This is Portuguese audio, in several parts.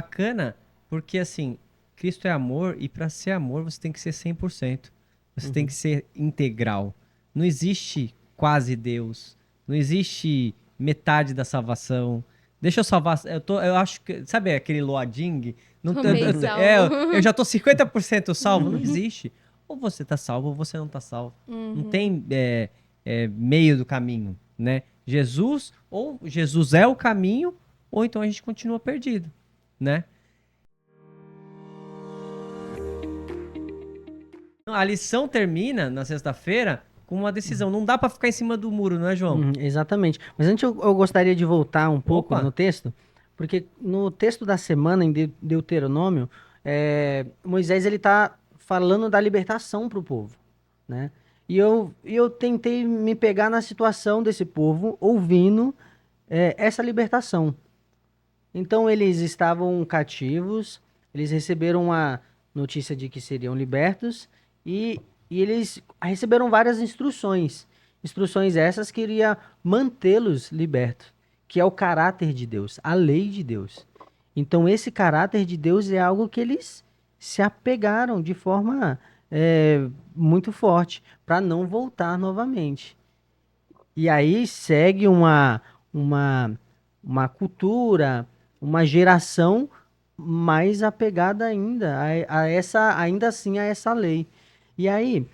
bacana, porque assim, Cristo é amor e para ser amor você tem que ser 100%. Você tem Uhum. que ser integral. Não existe quase Deus. Não existe metade da salvação. Deixa eu salvar. Eu acho que. Sabe aquele Loading? Não, Tô meio salvo. eu já tô 50% salvo. Não existe. Ou você tá salvo ou você não tá salvo. Não tem meio do caminho, né? Jesus, ou Jesus é o caminho, ou então a gente continua perdido, né? A lição termina na sexta-feira com uma decisão. Não dá pra ficar em cima do muro, não é, João? Exatamente. Mas antes eu gostaria de voltar um pouco no Opa! texto, porque no texto da semana, em Deuteronômio, Moisés ele está falando da libertação para o povo, né? E eu tentei me pegar na situação desse povo, ouvindo essa libertação. Então eles estavam cativos, eles receberam a notícia de que seriam libertos e, e eles receberam várias instruções. Instruções essas que iria mantê-los libertos, que é o caráter de Deus, a lei de Deus. Então esse caráter de Deus é algo que eles se apegaram de forma muito forte para não voltar novamente. E aí segue uma, uma cultura, uma geração mais apegada ainda a essa, ainda assim a essa lei. E aí,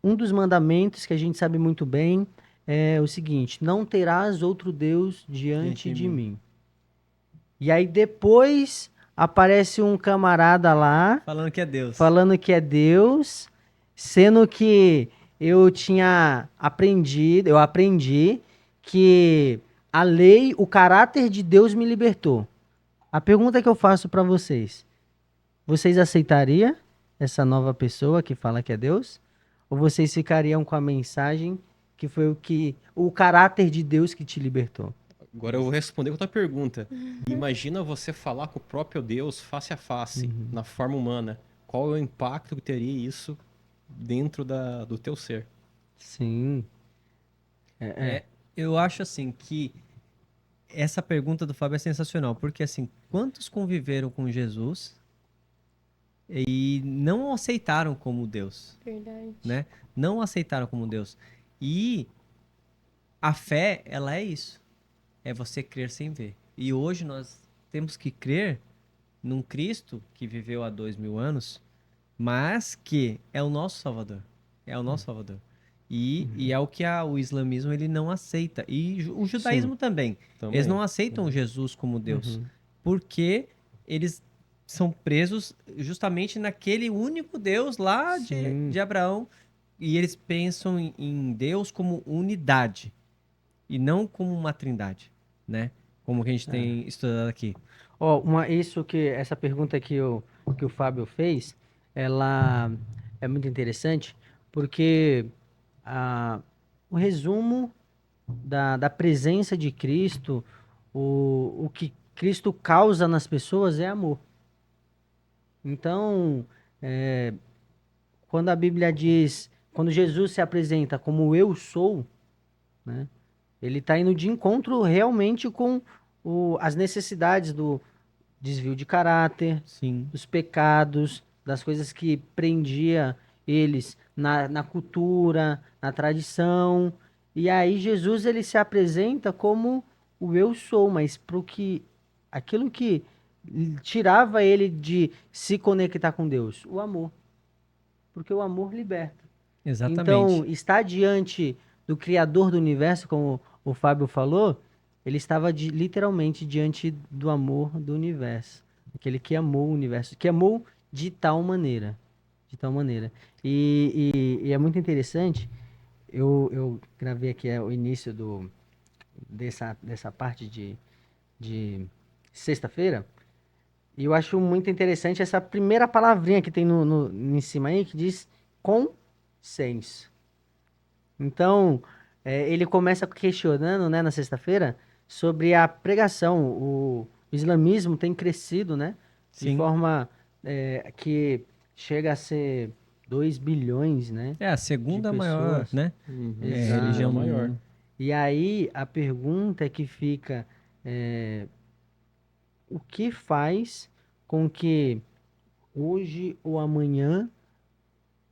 um dos mandamentos que a gente sabe muito bem é o seguinte: não terás outro Deus Diante diante de de mim. mim. E aí depois aparece um camarada lá Falando que é Deus. falando que é Deus, sendo que eu aprendi que a lei, o caráter de Deus me libertou. A pergunta que eu faço para vocês: vocês aceitariam essa nova pessoa que fala que é Deus? Ou vocês ficariam com a mensagem que foi o caráter de Deus que te libertou? Agora eu vou responder com outra pergunta. Imagina você falar com o próprio Deus face a face, na forma humana. Qual é o impacto que teria isso dentro do teu ser? Sim, é. É, eu acho assim que essa pergunta do Fábio é sensacional, porque assim, quantos conviveram com Jesus e não o aceitaram como Deus, Verdade. né? Não o aceitaram como Deus. E a fé, ela é isso. É você crer sem ver. E hoje nós temos que crer num Cristo que viveu há 2000 anos, mas que é o nosso Salvador. É o nosso Salvador. E é o que o islamismo ele não aceita. E o Sim. judaísmo também. Eles Também. não aceitam Uhum. Jesus como Deus. Uhum. Porque eles são presos justamente naquele único Deus lá Sim. de Abraão. E eles pensam em Deus como unidade e não como uma trindade, né? Como que a gente tem estudado aqui. Ó, essa pergunta que o Fábio fez, ela é muito interessante, porque ah, o resumo da presença de Cristo, o que Cristo causa nas pessoas é amor. Então, quando a Bíblia diz, quando Jesus se apresenta como eu sou, né? Ele está indo de encontro realmente com as necessidades do desvio de caráter, Sim, dos pecados, das coisas que prendia eles na cultura, na tradição. E aí Jesus ele se apresenta como o eu sou, mas pro que aquilo que tirava ele de se conectar com Deus, o amor, porque o amor liberta. Então, exatamente. estar diante do Criador do universo, como o Fábio falou, ele estava literalmente diante do amor do universo. Aquele que amou o universo, que amou de tal maneira. De tal maneira. E é muito interessante, eu gravei aqui o início dessa parte de sexta-feira, e eu acho muito interessante essa primeira palavrinha que tem em cima aí, que diz consenso. Então, ele começa questionando, né, na sexta-feira, sobre a pregação. O islamismo tem crescido, né, de Sim. forma que chega a ser 2 bilhões, né, É a de segunda maior, pessoas. né? Uhum. Segunda Religião Exato. no maior. mundo. E aí a pergunta que fica, é, o que faz com que hoje ou amanhã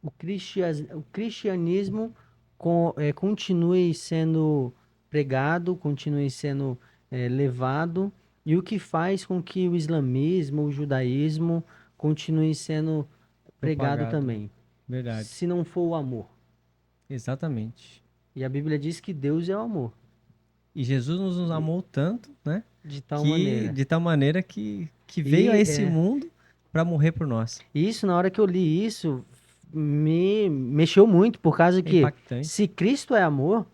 o cristianismo continue sendo pregado, continue sendo levado, e o que faz com que o islamismo, o judaísmo continue sendo pregado Propagado. também, Verdade. se não for o amor. Exatamente. E a Bíblia diz que Deus é o amor, E Jesus nos amou tanto, né? de tal Que maneira. de tal maneira que veio a esse É, mundo para morrer por nós. isso, na hora que eu li isso, me mexeu muito, por causa É que impactante. se Cristo é amor,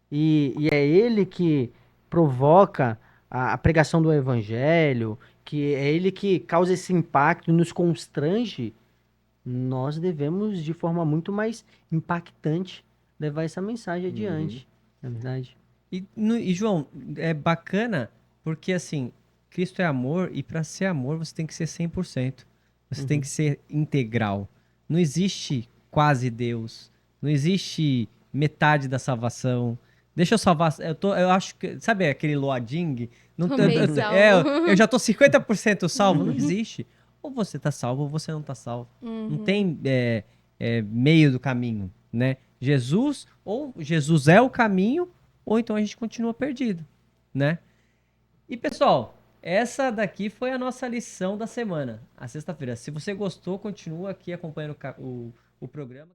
e é ele que provoca a pregação do evangelho, que é ele que causa esse impacto e nos constrange, nós devemos, de forma muito mais impactante, levar essa mensagem Uhum. adiante. Na verdade. E, João, é bacana porque assim, Cristo é amor e para ser amor você tem que ser 100%. Você tem que Uhum. ser integral. Não existe quase Deus. Não existe metade da salvação. Deixa eu salvar. Eu acho que. Sabe aquele Loading? Não, Tô meio salvo. eu já tô 50% salvo. Não existe. Ou você tá salvo ou você não tá salvo. Não tem meio do caminho, né? Jesus, ou Jesus é o caminho, ou então a gente continua perdido, né? E pessoal, essa daqui foi a nossa lição da semana, a sexta-feira. Se você gostou, continua aqui acompanhando o programa.